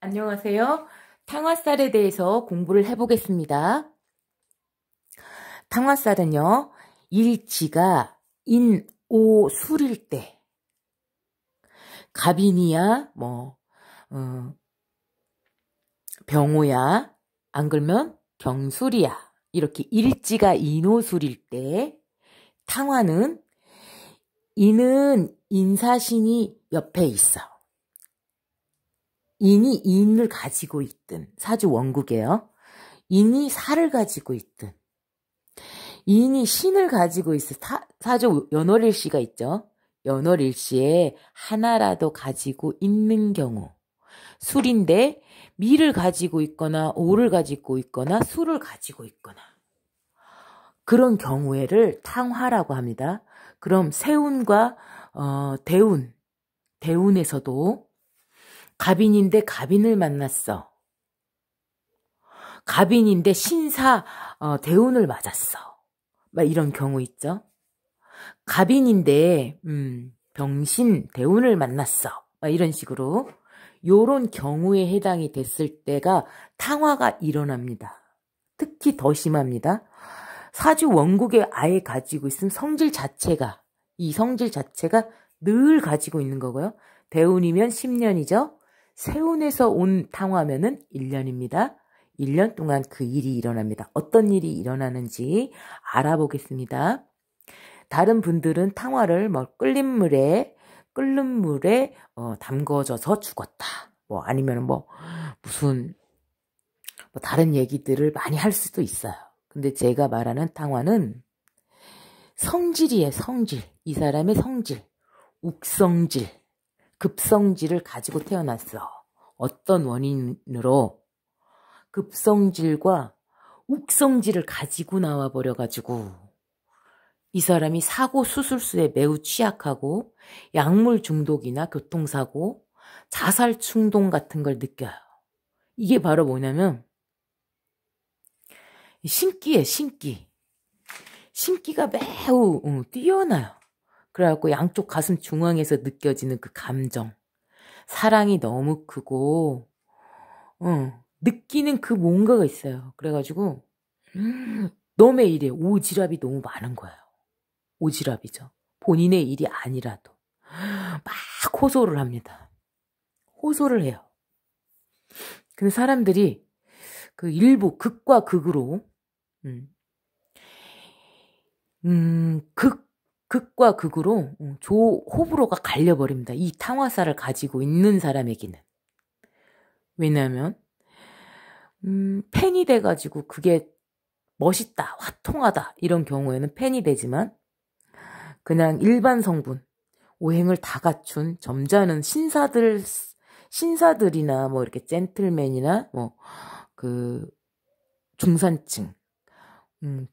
안녕하세요. 탕화살에 대해서 공부를 해보겠습니다. 탕화살은요, 일지가 인, 오, 술일 때, 갑인이야, 병오야, 안 그러면 경술이야. 이렇게 일지가 인오술일 때, 탕화는 인은 인사신이 옆에 있어. 인이 인을 가지고 있든, 사주 원국이에요. 인이 살을 가지고 있든, 인이 신을 가지고 있어. 사주 연월일시가 있죠. 연월일시에 하나라도 가지고 있는 경우, 술인데 미를 가지고 있거나 오를 가지고 있거나 술을 가지고 있거나, 그런 경우에를 탕화라고 합니다. 그럼 세운과 대운에서도 갑인인데 갑인을 만났어. 갑인인데 신사 대운을 맞았어. 막 이런 경우 있죠. 갑인인데 병신 대운을 만났어. 막 이런 식으로 요런 경우에 해당이 됐을 때가 탕화가 일어납니다. 특히 더 심합니다. 사주 원국에 아예 가지고 있는 성질 자체가, 이 성질 자체가 늘 가지고 있는 거고요. 대운이면 10년이죠. 세운에서 온 탕화면은 1년입니다. 1년 동안 그 일이 일어납니다. 어떤 일이 일어나는지 알아보겠습니다. 다른 분들은 탕화를 끓는 물에 담궈져서 죽었다. 아니면 무슨 다른 얘기들을 많이 할 수도 있어요. 근데 제가 말하는 탕화는 성질이에요. 성질. 이 사람의 성질. 욱성질, 급성질을 가지고 태어났어. 어떤 원인으로 급성질과 욱성질을 가지고 나와 버려가지고 이 사람이 사고 수술수에 매우 취약하고 약물 중독이나 교통사고, 자살 충동 같은 걸 느껴요. 이게 바로 뭐냐면 신기해, 신기. 신기가 매우 뛰어나요. 그래갖고 양쪽 가슴 중앙에서 느껴지는 그 감정. 사랑이 너무 크고 느끼는 그 뭔가가 있어요. 그래가지고 너의 일에 오지랖이 너무 많은 거예요. 오지랖이죠. 본인의 일이 아니라도 막 호소를 합니다. 호소를 해요. 근데 사람들이 그 일부 극과 극으로 극과 극으로 호불호가 갈려버립니다. 이 탕화살을 가지고 있는 사람에게는. 왜냐하면 팬이 돼가지고 그게 멋있다, 화통하다 이런 경우에는 팬이 되지만, 그냥 일반 성분, 오행을 다 갖춘 점잖은 신사들이나 이렇게 젠틀맨이나 그 중산층,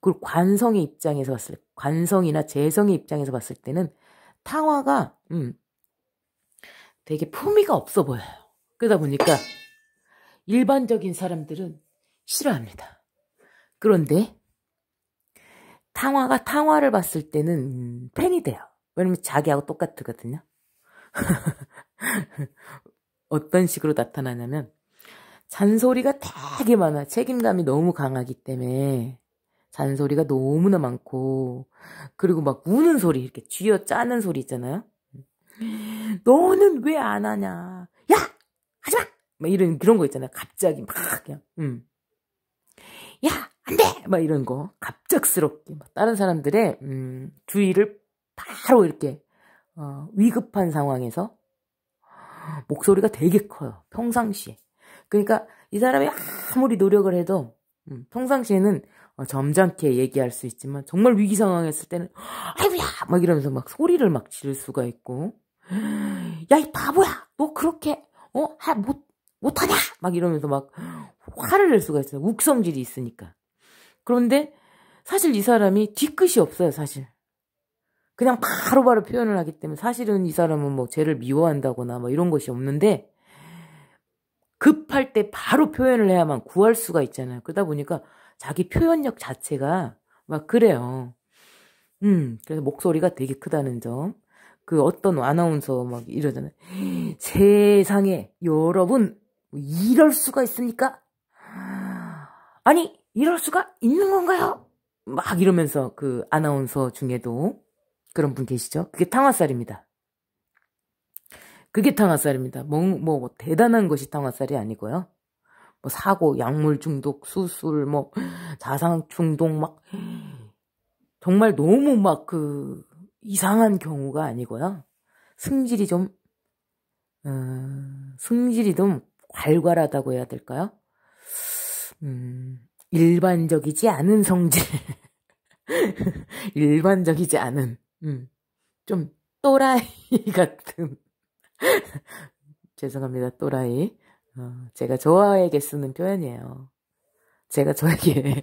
그 관성의 입장에서 관성이나 재성의 입장에서 봤을 때는 탕화가 되게 품위가 없어 보여요. 그러다 보니까 일반적인 사람들은 싫어합니다. 그런데 탕화가 탕화를 봤을 때는 팬이 돼요. 왜냐면 자기하고 똑같거든요. 어떤 식으로 나타나냐면 잔소리가 되게 많아. 책임감이 너무 강하기 때문에 잔소리가 너무나 많고, 그리고 막 우는 소리, 이렇게 쥐어 짜는 소리 있잖아요. 너는 왜 안 하냐? 야! 하지마! 막 그런 거 있잖아요. 갑자기 막 그냥 야! 안 돼! 막 이런 거 갑작스럽게 다른 사람들의 주의를 바로 이렇게 위급한 상황에서 목소리가 되게 커요. 평상시에. 그러니까 이 사람이 아무리 노력을 해도 평상시에는 점잖게 얘기할 수 있지만 정말 위기 상황했을 때는 아이고야! 막 이러면서 막 소리를 막 지를 수가 있고, 야, 이 바보야! 너 그렇게 못하냐? 막 이러면서 막 화를 낼 수가 있어요. 욱성질이 있으니까. 그런데 사실 이 사람이 뒤끝이 없어요. 사실 그냥 바로바로 표현을 하기 때문에 사실은 이 사람은 쟤를 미워한다거나 이런 것이 없는데, 급할 때 바로 표현을 해야만 구할 수가 있잖아요. 그러다 보니까 자기 표현력 자체가 막 그래요. 그래서 목소리가 되게 크다는 점. 그 어떤 아나운서 막 이러잖아요. 세상에 여러분 뭐 이럴 수가 있습니까? 아니, 이럴 수가 있는 건가요? 막 이러면서 그 아나운서 중에도 그런 분 계시죠? 그게 탕화살입니다. 그게 탕화살입니다. 뭐 대단한 것이 탕화살이 아니고요. 뭐 사고, 약물 중독, 수술, 뭐 자상 중독 막 정말 너무 막 그 이상한 경우가 아니고요. 승질이 좀 괄괄하다고 해야 될까요? 일반적이지 않은 성질. 일반적이지 않은, 좀 또라이 같은. 죄송합니다, 또라이. 제가 저에게 쓰는 표현이에요. 제가 저에게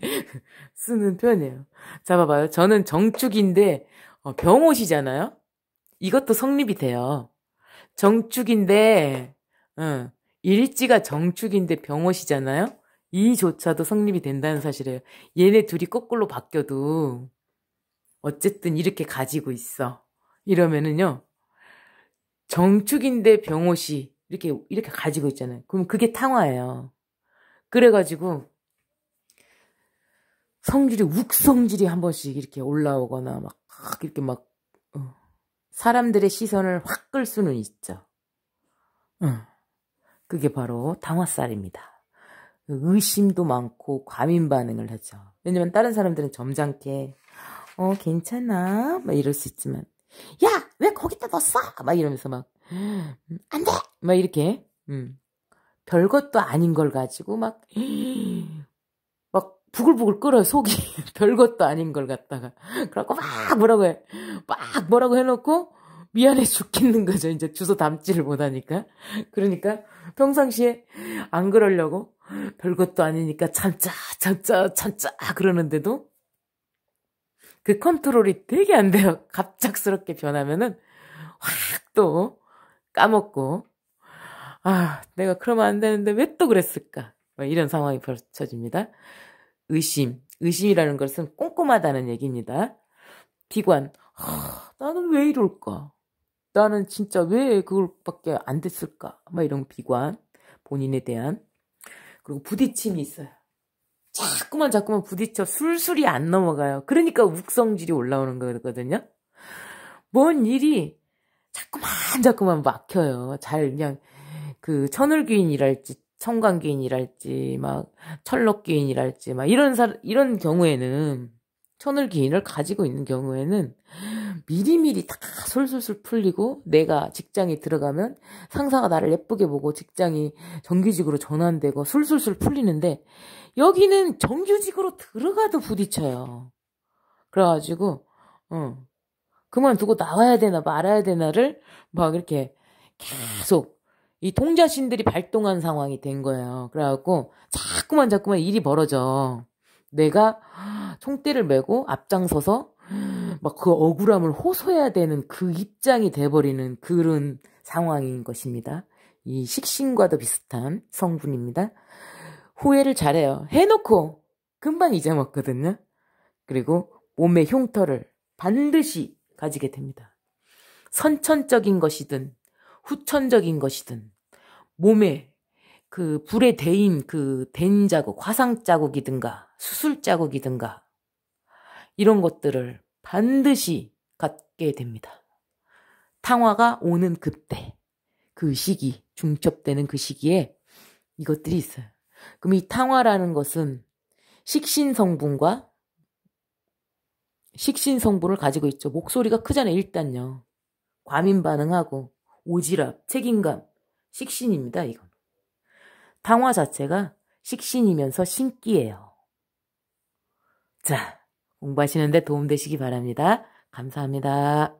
쓰는 표현이에요. 자, 봐봐요. 저는 정축인데, 병옷이잖아요? 이것도 성립이 돼요. 정축인데, 일지가 정축인데 병옷이잖아요? 이조차도 성립이 된다는 사실이에요. 얘네 둘이 거꾸로 바뀌어도, 어쨌든 이렇게 가지고 있어. 이러면은요, 정축인데 병옷이 이렇게 가지고 있잖아요. 그럼 그게 탕화예요. 그래가지고, 성질이 욱성질이 한 번씩 이렇게 올라오거나 막 이렇게 막 사람들의 시선을 확 끌 수는 있죠. 그게 바로 당화살입니다. 의심도 많고 과민 반응을 하죠. 왜냐면 다른 사람들은 점잖게 괜찮아 막 이럴 수 있지만 야 왜 거기다 넣었어 막 이러면서 막 안 돼 막 이렇게 별것도 아닌 걸 가지고 막 부글부글 끓어요, 속이. 별것도 아닌 걸 갖다가. 그래갖고 막 뭐라고 해. 막 뭐라고 해놓고 미안해 죽겠는 거죠. 이제 주소 담지를 못하니까. 그러니까 평상시에 안 그러려고 별것도 아니니까 참자 그러는데도 그 컨트롤이 되게 안 돼요. 갑작스럽게 변하면은 확 또 까먹고 내가 그러면 안 되는데 왜 또 그랬을까. 이런 상황이 벌어집니다. 의심이라는 것은 꼼꼼하다는 얘기입니다. 비관, 나는 왜 이럴까? 나는 진짜 왜 그걸밖에 안 됐을까? 막 이런 비관, 본인에 대한. 그리고 부딪힘이 있어요. 자꾸만 부딪혀 술술이 안 넘어가요. 그러니까 욱성질이 올라오는 거거든요. 뭔 일이 자꾸만 막혀요. 잘 그냥 그 천을귀인이랄지 청강귀인이랄지 막 철록귀인이랄지 막 이런 경우에는 천을귀인을 가지고 있는 경우에는 미리미리 다 솔솔솔 풀리고 내가 직장에 들어가면 상사가 나를 예쁘게 보고 직장이 정규직으로 전환되고 술술술 풀리는데 여기는 정규직으로 들어가도 부딪혀요. 그래가지고 그만두고 나와야 되나 말아야 되나를 막 이렇게 계속 이 통자신들이 발동한 상황이 된 거예요. 그래갖고 자꾸만 일이 벌어져. 내가 총대를 메고 앞장서서 막 그 억울함을 호소해야 되는 그 입장이 돼버리는 그런 상황인 것입니다. 이 식신과도 비슷한 성분입니다. 후회를 잘해요. 해놓고 금방 잊어먹거든요. 그리고 몸의 흉터를 반드시 가지게 됩니다. 선천적인 것이든 후천적인 것이든 몸에 그 불에 데인 그 댄 자국, 화상 자국이든가 수술 자국이든가 이런 것들을 반드시 갖게 됩니다. 탕화가 오는 그때, 그 시기, 중첩되는 그 시기에 이것들이 있어요. 그럼 이 탕화라는 것은 식신 성분을 가지고 있죠. 목소리가 크잖아요, 일단요. 과민 반응하고 오지랖, 책임감, 식신입니다, 이건. 탕화 자체가 식신이면서 신기예요. 자, 공부하시는데 도움되시기 바랍니다. 감사합니다.